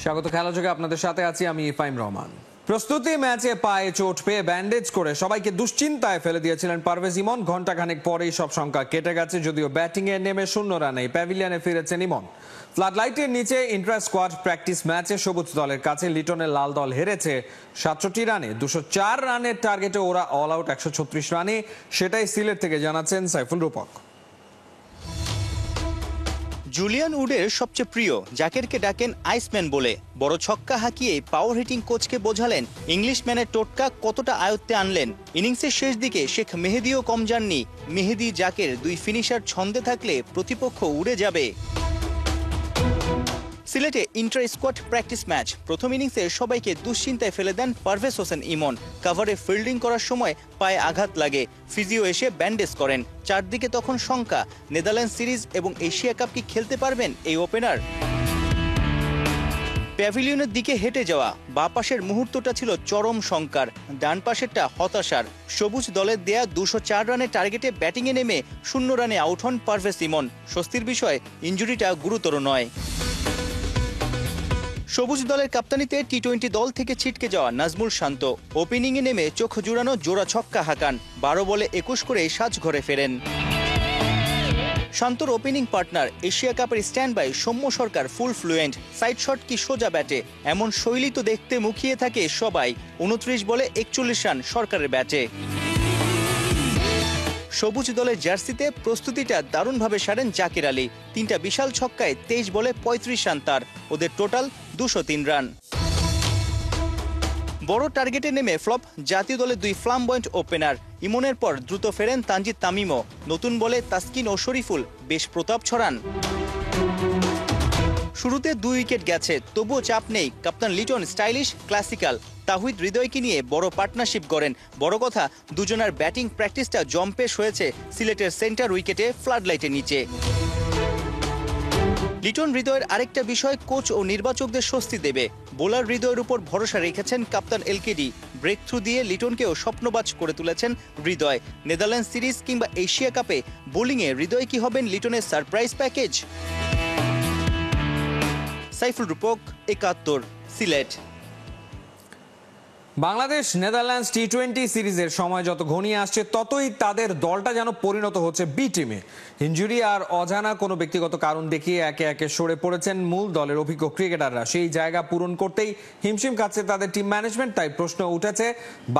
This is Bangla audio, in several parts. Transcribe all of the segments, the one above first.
স্বাগত খেলাযোগে আপনাদের সাথে আছি আমি ইফাইম রহমান। প্রস্তুতি ম্যাচে পায়ে চোট পেয়ে ব্যান্ডেজ করে সবাইকে দুশ্চিন্তায় ফেলে দিয়েছিলেন পারভেজ ইমন। ঘণ্টাখানেক পরেই সব শঙ্কা কেটে গেছে, যদিও ব্যাটিং এ নেমে 0 রানেই প্যাভিলিয়নে ফিরেছেন ইমন। ফ্লাড লাইটের নিচে ইন্ট্রা স্কোয়াড প্র্যাকটিস ম্যাচে সবুজ দলের কাছে লিটনের লাল দল হেরেছে 67 রানে। 204 রানের টার্গেটে ওরা অল আউট 136 রানে, সেটাই সিলেট থেকে জানাচ্ছেন সাইফুল রূপক। জুলিয়ান উডের সবচেয়ে প্রিয় জাকেরকে ডাকেন আইসম্যান বলে। বড় ছক্কা হাঁকিয়ে পাওয়ার হিটিং কোচকে বোঝালেন ইংলিশম্যানের টোটকা কতটা আয়ত্তে আনলেন। ইনিংসের শেষ দিকে শেখ মেহেদিও কম যাননি। মেহেদি জাকের দুই ফিনিশার ছন্দে থাকলে প্রতিপক্ষ উড়ে যাবে। সিলেটে ইন্টার স্কোয়াড প্র্যাকটিস ম্যাচ। প্রথম ইনিংসে সবাইকে দুশ্চিন্তায় ফেলে দেন পারভেজ হোসেন ইমন। কাভারে ফিল্ডিং করার সময় পায়ে আঘাত লাগে, ফিজিও এসে ব্যান্ডেজ করেন। চারদিকে তখন শঙ্কা, নেদারল্যান্ড সিরিজ এবং এশিয়া কাপ কি খেলতে পারবেন এই ওপেনার? প্যাভিলিয়নের দিকে হেঁটে যাওয়া বাঁ পাশের মুহূর্তটা ছিল চরম শঙ্কার, ডান পাশেরটা হতাশার। সবুজ দলের দেয়া 204 রানের টার্গেটে ব্যাটিংয়ে নেমে 0 রানে আউট হন পারভেজ ইমন। স্বস্তির বিষয়, ইনজুরিটা গুরুতর নয়। সবুজ দলের কাপ্তানিতে টি-20 দল থেকে ছিটকে যাওয়া নাজমুল শান্ত ওপেনিংয়ে নেমে চোখ জুড়ানো জোড়া ছক্কা হাঁকান। 12 বলে 21 করে সাজঘরে ফেরেন। শান্তর ওপেনিং পার্টনার এশিয়া কাপের stand by Soumya Sarkar full fluent. Side shot কি সোজা ব্যাটে, এমন শৈলী তো দেখতে মুখিয়ে থাকে সবাই। 29 বলে 41 রান সরকারের ব্যাটে। সবুজ দলের জার্সিতে প্রস্তুতিটা দারুণভাবে সারেন জাকির আলী। 3টা বিশাল ছক্কায় 23 বলে 35 রান তার। ওদের টোটাল 203 রান। বড় টার্গেটে নেমে ফ্লপ জাতীয় দলের দুই ফ্লামবয়েন্ট ওপেনার। ইমনের পর দ্রুত ফেরেন তানজিদ তামিমও। নতুন বলে তাসকিন ও শরীফুল বেশ প্রতাপ ছড়ান। শুরুতে 2 উইকেট গেছে, তবুও চাপ নেই। কাপ্তান লিটন স্টাইলিশ ক্লাসিক্যাল। তাহিদ হৃদয়কে নিয়ে বড় পার্টনারশিপ করেন। বড় কথা, দুজনের ব্যাটিং প্র্যাকটিসটা জম্পেশ হয়েছে সিলেটের সেন্টার উইকেটে ফ্লাড লাইটের নিচে। লিটন হৃদয়ের আরেকটা বিষয় কোচ ও নির্বাচকদের স্বস্তি দেবে। বোলার হৃদয়ের উপর ভরসা রেখেছেন কাপ্তান এলকেডি। ব্রেক থ্রু দিয়ে লিটনকেও স্বপ্নবাজ করে তুলেছেন হৃদয়। নেদারল্যান্ড সিরিজ কিংবা এশিয়া কাপে বোলিংয়ে হৃদয় কি হবেন লিটনের সারপ্রাইজ প্যাকেজ? সাইফুল রূপক, 71, সিলেট। বাংলাদেশ নেদারল্যান্ডস টি-20 সিরিজের সময় যত ঘনিয়ে আসছে, ততই তাদের দলটা যেন পরিণত হচ্ছে বি টিমে। ইনজুরি আর অজানা কোনো ব্যক্তিগত কারণ দেখিয়ে একে একে সরে পড়েছেন মূল দলের অভিজ্ঞ ক্রিকেটাররা। সেই জায়গা পূরণ করতেই হিমশিম খাচ্ছে তাদের টিম ম্যানেজমেন্ট। তাই প্রশ্ন উঠেছে,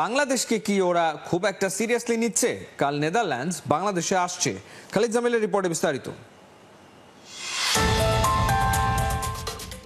বাংলাদেশকে কি ওরা খুব একটা সিরিয়াসলি নিচ্ছে? কাল নেদারল্যান্ডস বাংলাদেশে আসছে। খালিদ জামিলের রিপোর্টে বিস্তারিত।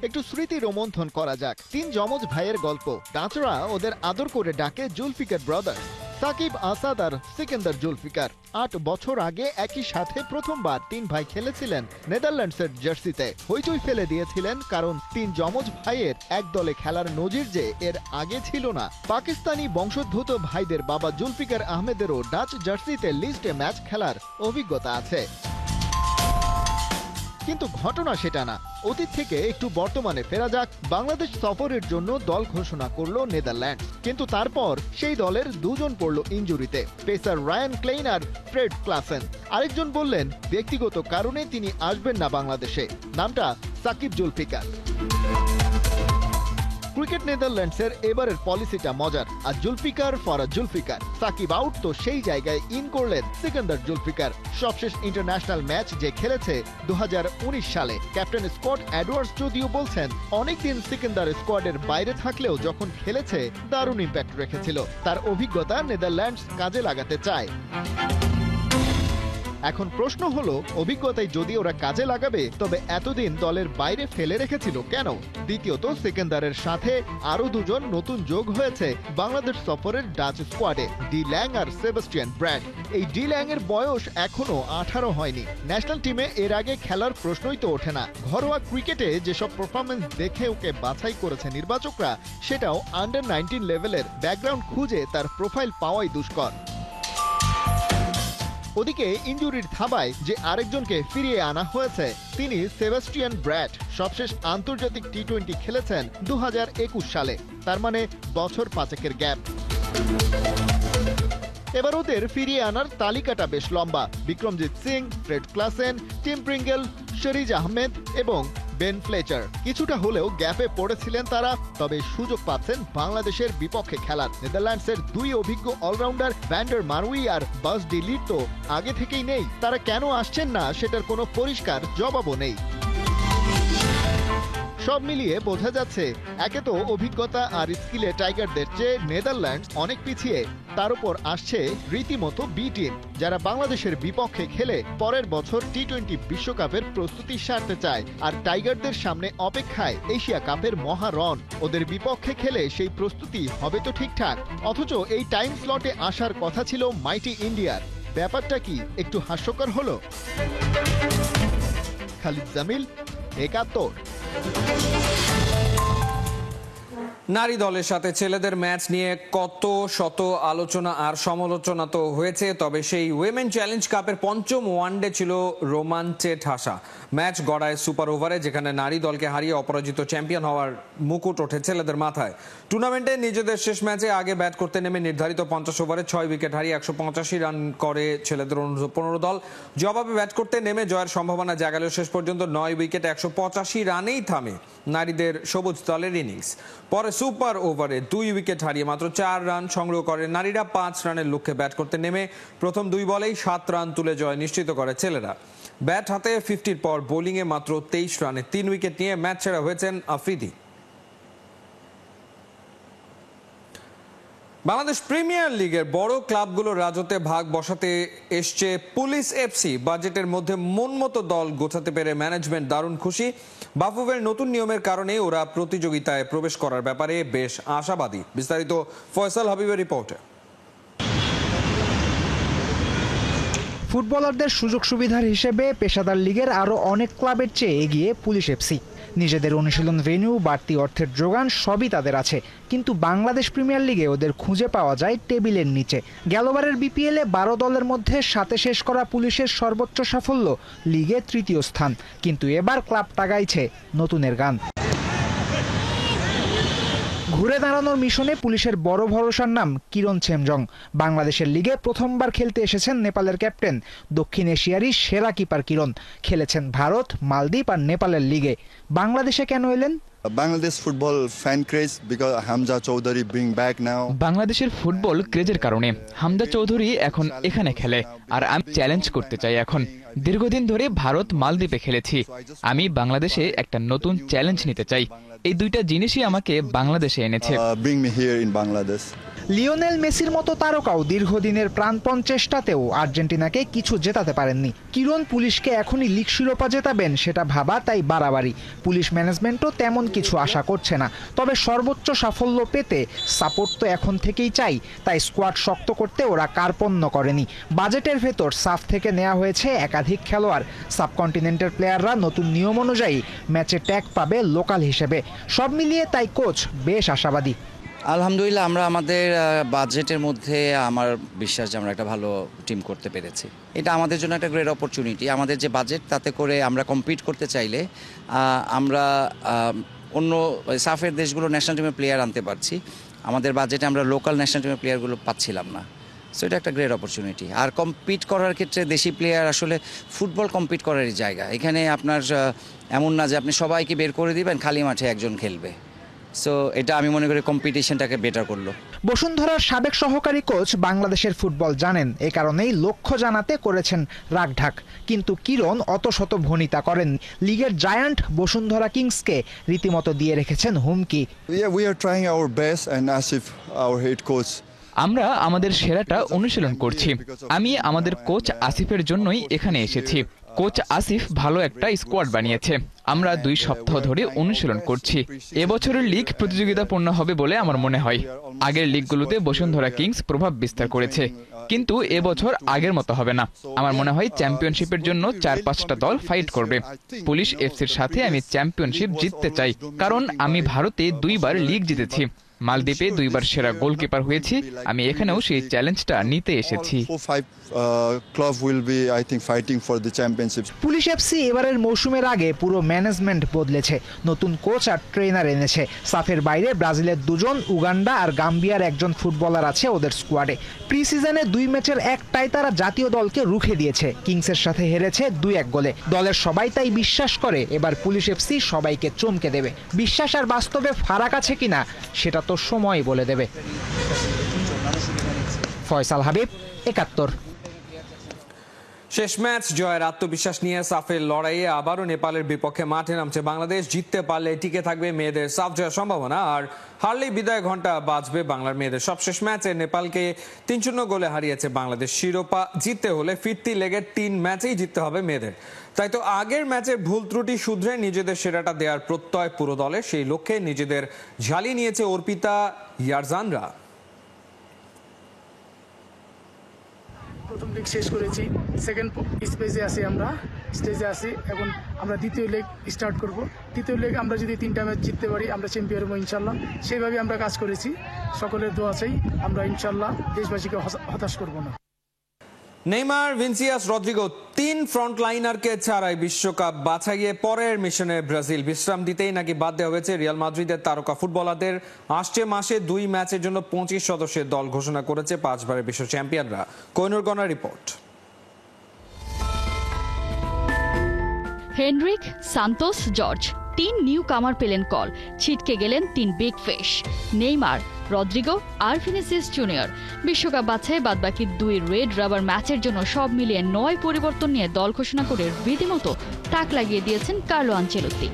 একটু স্মৃতি রোমন্থন করা যাক। 3 যমজ ভাইয়ের গল্প। ডাচরা ওদের আদর করে ডাকে জুলফিকার ব্রাদার্স। সাকিব, আসাদ আর সিকান্দার জুলফিকার। 8 বছর আগে একই সাথে প্রথমবার 3 ভাই খেলেছিলেন নেদারল্যান্ডসের জার্সিতে। হইচই ফেলে দিয়েছিলেন, কারণ 3 যমজ ভাইয়ের এক দলে খেলার নজির যে এর আগে ছিল না। পাকিস্তানি বংশোদ্ভূত ভাইদের বাবা জুলফিকার আহমেদেরও ডাচ জার্সিতে লিস্টে ম্যাচ খেলার অভিজ্ঞতা আছে। কিন্তু ঘটনা সেটা না। অতীত থেকে একটু বর্তমানে ফেরা যাক। বাংলাদেশ সফরের জন্য দল ঘোষণা করলো নেদারল্যান্ডস, কিন্তু তারপর সেই দলের 2 জন পড়ল ইনজুরিতে, পেসার রায়ান ক্লেইন আর ফ্রেড ক্লাসেন। আরেকজন বললেন ব্যক্তিগত কারণে তিনি আসবেন না বাংলাদেশে। নামটা সাকিব জুলফিকার। ক্রিকেট নেদারল্যান্ডসের এবারের পলিসিটা মজার, আর জুলফিকার ফর জুলফিকার। সাকিব আউট তো সেই জায়গায় ইন করলেন সিকান্দার জুলফিকার। সবশেষ ইন্টারন্যাশনাল ম্যাচ যে খেলেছে 2019 সালে। ক্যাপ্টেন স্কট এডওয়ার্ডস যদিও বলছেন অনেকদিন সিকান্দার স্কোয়াডের বাইরে থাকলেও যখন খেলেছে দারুণ ইম্প্যাক্ট রেখেছিল। তার অভিজ্ঞতা নেদারল্যান্ডস কাজে লাগাতে চায়। এখন প্রশ্ন হলো, অভিজ্ঞতায় যদি ওরা কাজে লাগাবে, তবে এতদিন দলের বাইরে ফেলে রেখেছিল কেন? দ্বিতীয়ত, সিকান্দারের সাথে আরো 2 জন নতুন যোগ হয়েছে বাংলাদেশ সফরের ডাচ স্কোয়াডে, ডি ল্যাং আর সেবাস্টিয়ান ব্র্যাড। এই ডি ল্যাং এর বয়স এখনো 18 হয়নি। ন্যাশনাল টিমে এর আগে খেলার প্রশ্নই তো ওঠে না। ঘরোয়া ক্রিকেটে যেসব পারফরমেন্স দেখে ওকে বাছাই করেছে নির্বাচকরা, সেটাও আন্ডার 19 লেভেলের। ব্যাকগ্রাউন্ড খুঁজে তার প্রোফাইল পাওয়াই দুষ্কর। ওদিকে ইনজুরির থাবায় যে আরেকজনকে ফিরিয়ে আনা হয়েছে, তিনি সেবাস্টিয়ান ব্র্যাড। সবশেষ আন্তর্জাতিক টি-20 খেলেছেন 2021 সালে। তার মানে বছর 5-এর গ্যাপ। এবার ওদের ফিরিয়ে আনার তালিকাটা বেশ লম্বা। Vikramjit Singh, Fred Klaassen, Tim Pringle, Shariz Ahmad এবং বেন ফ্লেচার। কিছুটা হলেও গ্যাপে পড়েছিলেন তারা, তবে সুযোগ পাচ্ছেন বাংলাদেশের বিপক্ষে খেলার। নেদারল্যান্ডসের দুই অভিজ্ঞ অলরাউন্ডার ভ্যান্ডার মারুই আর বাস ডি লিট তো আগে থেকেই নেই। তারা কেন আসছেন না সেটার কোনো পরিষ্কার জবাবও নেই। সব মিলিয়ে বোঝা যাচ্ছে, একে তো অভিজ্ঞতা আর স্কিলে টাইগারদের চেয়ে নেদারল্যান্ডস অনেক পিছিয়ে, তার উপর আসছে রীতিমতো বি টিম, যারা বাংলাদেশের বিপক্ষে খেলে পরের বছর টি-20 বিশ্বকাপের প্রস্তুতি সারতে চায়। আর টাইগারদের সামনে অপেক্ষায় এশিয়া কাপের মহারণ। ওদের বিপক্ষে খেলে সেই প্রস্তুতি হবে তো ঠিকঠাক, অথচ এই টাইম স্লটে আসার কথা ছিল মাইটি ইন্ডিয়ার। ব্যাপারটা কি একটু হাস্যকর হলো? খালিদ জামিল, ৭১। নারী দলের সাথে ছেলেদের ম্যাচ নিয়ে কত শত আলোচনা আর সমালোচনা তো হয়েছে, তবে সেই উইমেন চ্যালেঞ্জ কাপের পঞ্চম ওয়ানডে ছিল রোমাঞ্চে ঠাসা। ম্যাচ গড়ায় সুপার ওভারে, যেখানে নারী দলকে হারিয়ে অপরাজিত চ্যাম্পিয়ন হওয়ার মুকুট ওঠে ছেলেদের মাথায়। টুর্নামেন্টে নিজেদের শেষ ম্যাচে আগে ব্যাট করতে নেমে নির্ধারিত 50 ওভারে 6 উইকেট হারিয়ে 185 রান করে ছেলেদের অনুর্ধ-15 দল। জবাবে ব্যাট করতে নেমে জয়ের সম্ভাবনা জাগালেও শেষ পর্যন্ত 9 উইকেটে 185 রানেই থামে নারীদের সবুজ দলের ইনিংস। পরে সুপার ওভারে 2 উইকেট হারিয়ে মাত্র 4 রান সংগ্রহ করে নারীরা। 5 রানের লক্ষ্যে ব্যাট করতে নেমে প্রথম 2 বলেই 7 রান তুলে জয় নিশ্চিত করে ছেলেরা। ব্যাট হাতে 50-র পর বোলিংয়ে মাত্র 23 রানে 3 উইকেট নিয়ে ম্যাচ ছেড়ে হয়েছেন আফ্রিদি। বাংলাদেশ প্রিমিয়ার লিগের বড় ক্লাবগুলোর রাজত্বে ভাগ বসাতে এসছে পুলিশ এফসি। বাজেটের মধ্যে মন মতো দল গোছাতে পেরে ম্যানেজমেন্ট দারুণ খুশি। বাফুফের নতুন নিয়মের কারণে ওরা প্রতিযোগিতায় প্রবেশ করার ব্যাপারে বেশ আশাবাদী। বিস্তারিত ফয়সাল হাবিবের রিপোর্টে। ফুটবলারদের সুযোগ সুবিধার হিসেবে পেশাদার লিগের আরও অনেক ক্লাবের চেয়ে এগিয়ে পুলিশ এফসি। নিজেদের অনুশীলন ভেন্যু, বাড়তি অর্থের যোগান সবই তাদের আছে, কিন্তু বাংলাদেশ প্রিমিয়ার লিগে ওদের খুঁজে পাওয়া যায় টেবিলের নিচে। গেলবারের বিপিএলে 12 দলের মধ্যে 7-এ শেষ করা পুলিশের সর্বোচ্চ সাফল্য লিগে 3য় স্থান, কিন্তু এবার ক্লাবটা গাইছে নতুনের গান। ঘুরে দাঁড়ানোর মিশনে পুলিশের বড় ভরসার নাম কিরণ ছেমজং। বাংলাদেশের লিগে প্রথমবার খেলতে এসেছেন নেপালের ক্যাপ্টেন। দক্ষিণ এশিয়ারই সেরা কিপার কিরণ। খেলেছেন ভারত, মালদ্বীপ আর নেপালের লিগে। বাংলাদেশে কেন এলেন? Bangladesh football fan craze because Hamza Chowdhury bring back now. বাংলাদেশের ফুটবল ক্রেজের কারণে হামজা চৌধুরী এখন এখানে খেলে, আর আমি চ্যালেঞ্জ করতে চাই। এখন দীর্ঘদিন ধরে ভারত, মালদ্বীপে খেলেছি, আমি বাংলাদেশে একটা নতুন চ্যালেঞ্জ নিতে চাই। এই দুইটা জিনিসই আমাকে বাংলাদেশে এনেছে। Bring me here in Bangladesh. Lionel মেসির মতো তারকাও দীর্ঘদিনের প্রাণপণ চেষ্টাতেও আর্জেন্টিনাকে কিছু জেতাতে পারেননি। কিরণ পুলিশকে এখনই লিগ শিরোপা জেতাবেন সেটা ভাবা তাই বাড়াবাড়ি। পুলিশ ম্যানেজমেন্টও তেমন কিছু আশা করছে না, তবে সর্বোচ্চ সাফল্য পেতে সাপোর্ট তো এখন থেকেই চাই। তাই স্কোয়াড শক্ত করতে ওরা কার্পণ্য করেনি। বাজেটের ভেতর সাফ থেকে নেওয়া হয়েছে একাধিক খেলোয়াড়। সাবকন্টিনেন্টের প্লেয়াররা নতুন নিয়ম অনুযায়ী ম্যাচে ট্যাগ পাবে লোকাল হিসেবে। সব মিলিয়ে তাই কোচ বেশ আশাবাদী। আলহামদুলিল্লাহ, আমরা আমাদের বাজেটের মধ্যে আমার বিশ্বাস যে আমরা একটা ভালো টিম করতে পেরেছি। এটা আমাদের জন্য একটা গ্রেট অপরচুনিটি। আমাদের যে বাজেট, তাতে করে আমরা কম্পিট করতে চাইলে আমরা অন্য সাফের দেশগুলো ন্যাশনাল টিমের প্লেয়ার আনতে পারছি। আমাদের বাজেটে আমরা লোকাল ন্যাশনাল টিমের প্লেয়ারগুলো পাচ্ছিলাম না। সো এটা একটা গ্রেট অপরচুনিটি। আর কম্পিট করার ক্ষেত্রে দেশি প্লেয়ার, আসলে ফুটবল কম্পিট করারই জায়গা। এখানে আপনার এমন না যে আপনি সবাইকে বের করে দিবেন, খালি মাঠে একজন খেলবে। সো এটা আমি মনে করি কম্পিটিশনটাকে বেটার করলো। বসুন্ধরার সাবেক সহকারী কোচ বাংলাদেশের ফুটবল জানেন, এ কারণেই লক্ষ্য জানাতে করেছেন রাগঢাক। কিন্তু কিরণ অত শত ভনিতা করেন। লিগের জায়ান্ট বসুন্ধরা কিংসকে রীতিমতো দিয়ে রেখেছেন হুমকি। We are trying our best and Asif, our head coach, আমরা আমাদের সেরাটা অনুশীলন করছি। আমি আমাদের কোচ আসিফের জন্যই এখানে এসেছি। কোচ আসিফ ভালো একটা স্কোয়াড বানিয়েছে। আমরা 2 সপ্তাহ ধরে অনুশীলন করছি। এবছরের লিগ প্রতিযোগিতাপূর্ণ হবে বলে আমার মনে হয়। আগের লিগগুলোতে বসুন্ধরা কিংস প্রভাব বিস্তার করেছে, কিন্তু এবছর আগের মতো হবে না। আমার মনে হয় চ্যাম্পিয়নশিপের জন্য 4-5টা দল ফাইট করবে। পুলিশ এফসির সাথে আমি চ্যাম্পিয়নশিপ জিততে চাই, কারণ আমি ভারতে 2বার লিগ জিতেছি। মালদ্বীপে 2 বার সেরা গোলকিপার হয়েছি, আমি এখানেও সেই চ্যালেঞ্জটা নিতে এসেছি। 4-5 club will be, I think, fighting for the championship. Police FC এবারের মৌসুমের আগে পুরো ম্যানেজমেন্ট বদলেছে, নতুন কোচ আর ট্রেনার এনেছে। সাফের বাইরে ব্রাজিলের 2 জন, উগান্ডা আর গাম্বিয়ার 1 জন ফুটবলার আছে ওদের স্কোয়াডে। প্রি সিজনে 2 ম্যাচের একটাই তারা জাতীয় দলকে রুখে দিয়েছে, কিংসের সাথে হেরেছে 2-1 গোলে। দলের সবাই তাই বিশ্বাস করে এবার পুলিশ এফসি সবাইকে চমকে দেবে। বিশ্বাস আর বাস্তবে ফারাক আছে কিনা সেটা তো সময় বলে দেবে। ফয়সাল হাবিব, 71। শেষ ম্যাচ জয়ের আত্মবিশ্বাস নিয়ে সাফের লড়াইয়ে আবারও নেপালের বিপক্ষে মাঠে নামছে বাংলাদেশ। জিততে পারলে টিকে থাকবে মেয়েদের সাফ জয়ের সম্ভাবনা, আর হারলেই বিদায় ঘন্টা বাজবে বাংলার মেয়েদের। সবশেষ ম্যাচে নেপালকে 3-0 গোলে হারিয়েছে বাংলাদেশ। শিরোপা জিততে হলে ফিরতি লেগের 3 ম্যাচেই জিততে হবে মেয়েদের। তাই তো আগের ম্যাচের ভুল ত্রুটি শুধরে নিজেদের সেরাটা দেওয়ার প্রত্যয় পুরো দলের। সেই লক্ষ্যে নিজেদের ঝালিয়ে নিয়েছে অর্পিতা ইয়ারজানরা। প্রথম লেগ শেষ করেছি, সেকেন্ড স্টেজে আছি এখন আমরা দ্বিতীয় লেগ স্টার্ট করব। দ্বিতীয় লেগ আমরা যদি 3টা ম্যাচ জিততে পারি আমরা চ্যাম্পিয়ন হবো ইনশাল্লাহ। সেইভাবে আমরা কাজ করেছি, সকলের দোয়া চাই, আমরা ইনশাল্লাহ দেশবাসীকে হতাশ করব না। নেইমার, ভিনিসিয়াস, রদ্রিগো 3 ফ্রন্টলাইনারকে ছাড়াই বিশ্বকাপ বাছাইয়ে পরের মিশনে ব্রাজিল। বিশ্রাম দিতেই নাকি বাদ দেওয়া হয়েছে রিয়াল মাদ্রিদের তারকা ফুটবলারদের। আসছে মাসে 2 ম্যাচের জন্য 25 সদস্যের দল ঘোষণা করেছে 5 বারের বিশ্ব চ্যাম্পিয়নরা। কোহিনুর গনার report. Henrique, Santos, Jorge 3 newcomer পেলেন কল, ছিটকে গেলেন 3 বিগ ফিশ, নেইমার, রদ্রিগো আর ভিনিসিয়াস জুনিয়র। বিশ্বকাপ বাছাই বাদবাকি 2 রেড রাবার ম্যাচের জন্য সব মিলিয়ে 9 পরিবর্তন নিয়ে দল ঘোষণা করে রীতিমতো তাক লাগিয়ে দিয়েছেন কার্লো আনচেলত্তি।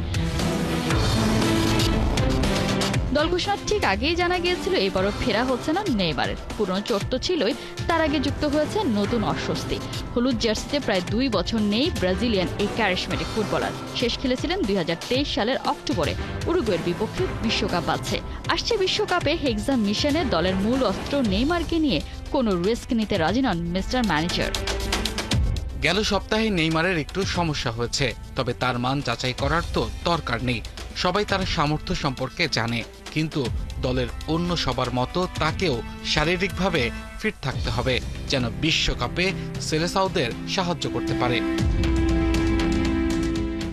দল ঘোষণার ঠিক আগেই জানা গিয়েছিল এবারও ফেরা হচ্ছে না নেইমারের। পুরনো চোট তো ছিলই, তার আগে যুক্ত হয়েছে নতুন অস্বস্তি। হলুদ জার্সিতে প্রায় 2 বছর নেই ব্রাজিলিয়ান এই ক্যারিশমেটিক ফুটবলার। শেষ খেলেছিলেন 2023 সালের অক্টোবরে উরুগুয়ের বিপক্ষে বিশ্বকাপ বাছাই। আসছে বিশ্বকাপে হেক্সা মিশনে দলের মূল অস্ত্র নেইমারকে নিয়ে কোনো রিস্ক নিতে রাজি নন মিস্টার ম্যানেজার। গেল সপ্তাহে নেইমারের একটু সমস্যা হয়েছে, তবে তার মান যাচাই করার তো দরকার নেই। সবাই তার সামর্থ্য সম্পর্কে জানে, কিন্তু দলের অন্য সবার মতো তাকেও শারীরিকভাবে ফিট থাকতে হবে যেন বিশ্বকাপে সেলেসাওদের সাহায্য করতে পারে।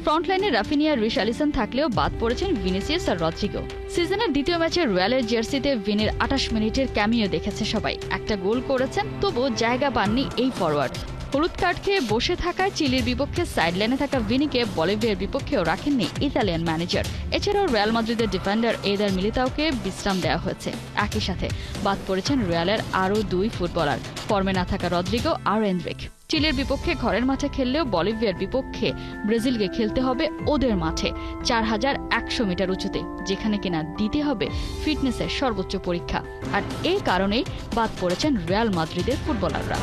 ফ্রন্টলাইনে রাফিনিয়া, রিশালিসন থাকলেও বাদ পড়েছেন ভিনিসিয়াস আর রদ্রিগো। সিজনের দ্বিতীয় ম্যাচে রয়্যালের জার্সিতে ভিনির 28 মিনিটের ক্যামিও দেখেছে সবাই। একটা গোল করেছেন, তবুও জায়গা পাননি এই ফরওয়ার্ড। হলুদ কার্ড খেয়ে বসে থাকায় চিলির বিপক্ষে সাইডলাইনে থাকা ভিনিকে বলিভিয়ার বিপক্ষেও রাখেননি ইতালিয়ান ম্যানেজার। এছাড়াও রিয়াল মাদ্রিদের ডিফেন্ডার এদার মিলিতাওকে বিশ্রাম দেওয়া হয়েছে। একই সাথে বাদ পড়েছেন রিয়ালের আরও 2 ফুটবলার, ফর্মে না থাকা রদ্রিগো আর এনরিক। চিলির বিপক্ষে ঘরের মাঠে খেললেও বলিভিয়ার বিপক্ষে ব্রাজিলকে খেলতে হবে ওদের মাঠে 4100 মিটার উঁচুতে, যেখানে কিনা দিতে হবে ফিটনেসের সর্বোচ্চ পরীক্ষা। আর এই কারণেই বাদ পড়েছেন রিয়াল মাদ্রিদের ফুটবলাররা।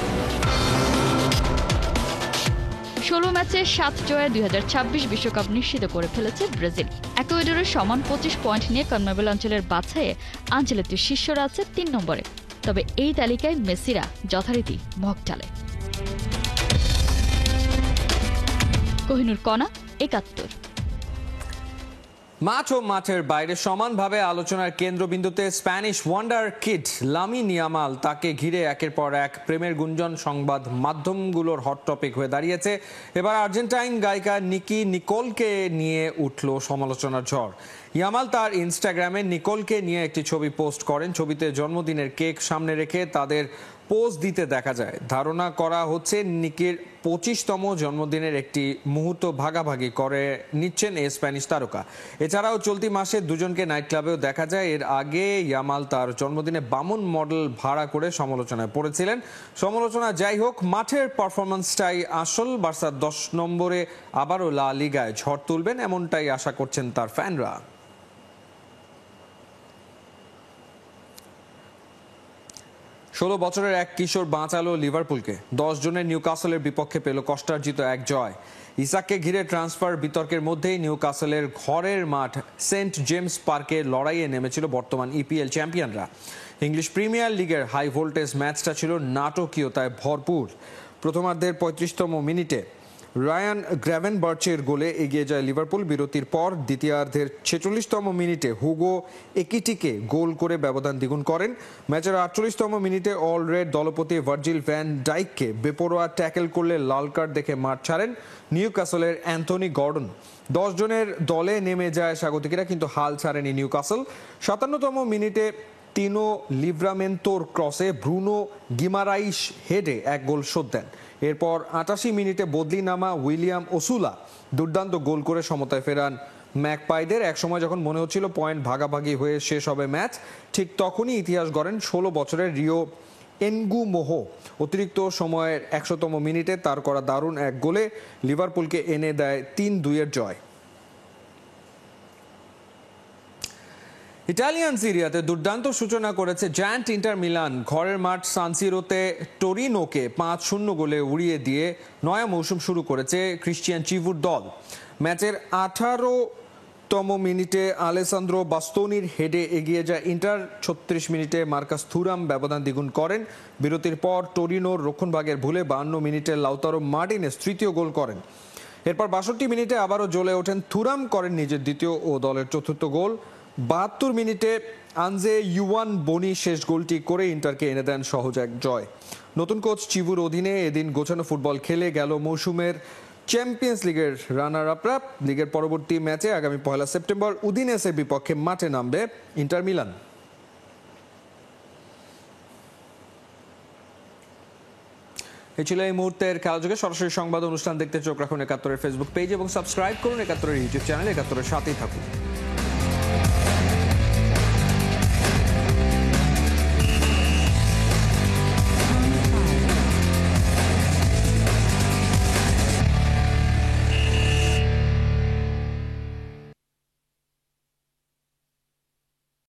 16 ম্যাচে 7 জয়ে 2026 বিশ্বকাপ নিশ্চিত করে ফেলেছে ব্রাজিল। একুয়েডরের সমান 25 পয়েন্ট নিয়ে কনমেবল অঞ্চলের বাছাইয়ে আনচেলত্তির শিষ্যরা আছে 3 নম্বরে। তবে এই তালিকায় মেসিরা যথারীতি মগ টালে। কোহিনুর কণা, 71। মাঠ ও মাঠের বাইরে সমানভাবে আলোচনার কেন্দ্রবিন্দুতে Spanish wonder kid Lamine Yamal. তাকে ঘিরে একের পর এক প্রেমের গুঞ্জন সংবাদ মাধ্যমগুলোর হট টপিক হয়ে দাঁড়িয়েছে। এবার আর্জেন্টাইন গায়িকা নিকি নিকোলকে নিয়ে উঠল সমালোচনার ঝড়। ইয়ামাল তার ইনস্টাগ্রামে নিকোলকে নিয়ে একটি ছবি পোস্ট করেন। ছবিতে জন্মদিনের কেক সামনে রেখে তাদের পোজ দিতে দেখা যায়। ধারণা করা হচ্ছে নিকির 25তম জন্মদিনের একটি মুহূর্ত ভাগাভাগি করে নিচ্ছেন এই স্প্যানিশ তারকা। এছাড়াও চলতি মাসে দুজনকে নাইট ক্লাবেও দেখা যায়। এর আগে ইয়ামাল তার জন্মদিনে বামুন মডেল ভাড়া করে সমালোচনায় পড়েছিলেন। সমালোচনা যাই হোক, মাঠের পারফরমেন্সটাই আসল। বার্সা 10 নম্বরে আবারও লা লিগায় ঝড় তুলবেন, এমনটাই আশা করছেন তার ফ্যানরা। 16 বছরের এক কিশোর বাঁচালো লিভারপুলকে। 10 জনের নিউকাসলের বিপক্ষে পেল কষ্টার্জিত এক জয়। ইসাককে ঘিরে ট্রান্সফার বিতর্কের মধ্যেই নিউকাসলের ঘরের মাঠ সেন্ট জেমস পার্কে লড়াইয়ে নেমেছিল বর্তমান ইপিএল চ্যাম্পিয়নরা। ইংলিশ প্রিমিয়ার লিগের হাই ভোল্টেজ ম্যাচটা ছিল নাটকীয়তায় ভরপুর। প্রথমার্ধের 35তম মিনিটে রায়ান গ্র্যাভেনবার্চের গোলে এগিয়ে যায় লিভারপুল। বিরতির পর দ্বিতীয়ার্ধের 46তম মিনিটে হুগো একিটিকে গোল করে ব্যবধান দ্বিগুণ করেন। ম্যাচের 48তম মিনিটে অল রেড দলপতি ভার্জিল ভ্যান ডাইককে বেপরোয়া ট্যাকেল করলে লাল কার্ড দেখে মাঠ ছাড়েন নিউক্যাসলের অ্যান্থনি গর্ডন। 10 জনের দলে নেমে যায় স্বাগতিকেরা, কিন্তু হাল ছাড়েনি নিউক্যাসল। 57তম মিনিটে তিনো লিভরামেন্তোর ক্রসে ব্রুনো গিমারাইশ হেডে এক গোল শোধ দেন। এরপর 88 মিনিটে বদলি নামা উইলিয়াম ওসুলা দুর্দান্ত গোল করে সমতায় ফেরান ম্যাকপাইদের। একসময় যখন মনে হচ্ছিল পয়েন্ট ভাগাভাগি হয়ে শেষ হবে ম্যাচ, ঠিক তখনই ইতিহাস গড়েন 16 বছরের রিও এনগুমোহো। অতিরিক্ত সময়ের 100তম মিনিটে তার করা দারুণ এক গোলে লিভারপুলকে এনে দেয় 3-2 জয়। ইটালিয়ান সিরিয়াতে দুর্দান্ত সূচনা করেছে জায়ান্ট ইন্টার মিলান। ঘরের মাঠ সান সিরোতে টোরিনোকে 5-0 গোলে উড়িয়ে দিয়ে নয়া মৌসুম শুরু করেছে ক্রিশ্চিয়ান চিভুর দল। ম্যাচের 18তম মিনিটে আলেসান্দ্রো বাস্তোনির হেডে এগিয়ে যায় ইন্টার। 36 মিনিটে মার্কাস থুরাম ব্যবধান দ্বিগুণ করেন। বিরতির পর টোরিনোর রক্ষণভাগের ভুলে 52 মিনিটে লাউতারো মার্টিনেজ তৃতীয় গোল করেন। এরপর 62 মিনিটে আবারও জ্বলে ওঠেন থুরাম, করেন নিজের দ্বিতীয় ও দলের চতুর্থ গোল। 72 মিনিটে আনজে ইউয়ান বনি শেষ গোলটি করে ইন্টারকে এনে দেন সহজ এক জয়। নতুন কোচ চিভুর অধীনে এদিন গোছানো ফুটবল খেলে গেল মৌসুমের চ্যাম্পিয়ন্স লিগের রানার আপরা। লিগের পরবর্তী ম্যাচে আগামী 1 সেপ্টেম্বর উদিনেসের বিপক্ষে মাঠে নামবে ইন্টার মিলান। এই ছিল এই মুহূর্তের খেলাযোগে। সরাসরি সংবাদ অনুষ্ঠান দেখতে চোখ রাখুন 71-এর ফেসবুক পেজ এবং সাবস্ক্রাইব করুন 71-এর ইউটিউব চ্যানেল। 71-এর সাথেই থাকুন।